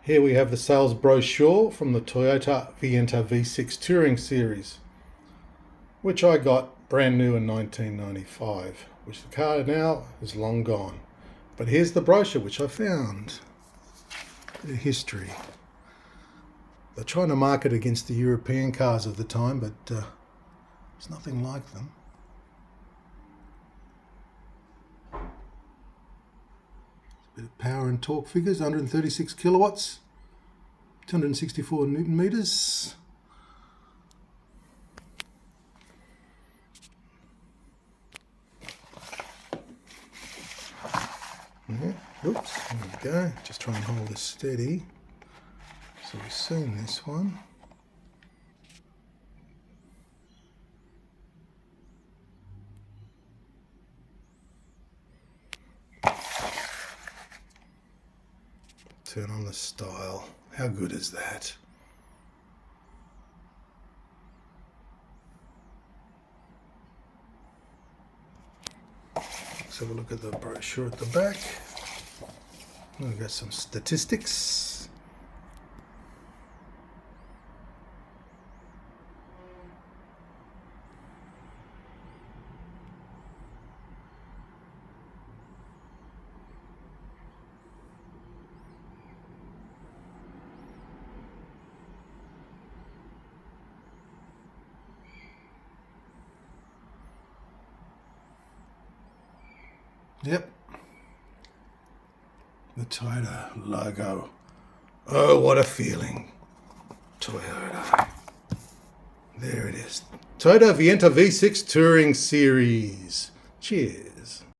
Here we have the sales brochure from the Toyota Vienta V6 Touring series, which I got brand new in 1995, which the car now is long gone. But here's the brochure which I found. The history. They're trying to market against the European cars of the time, but it's nothing like them. Bit of power and torque figures, 136 kilowatts, 264 Newton meters. Yeah, oops, there we go. Just try and hold this steady. So we've seen this one. Turn on the style. How good is that? Let's have a look at the brochure at the back. We've got some statistics. Yep. The Toyota logo. Oh, what a feeling. Toyota. There it is. Toyota Vienta V6 Touring Series. Cheers.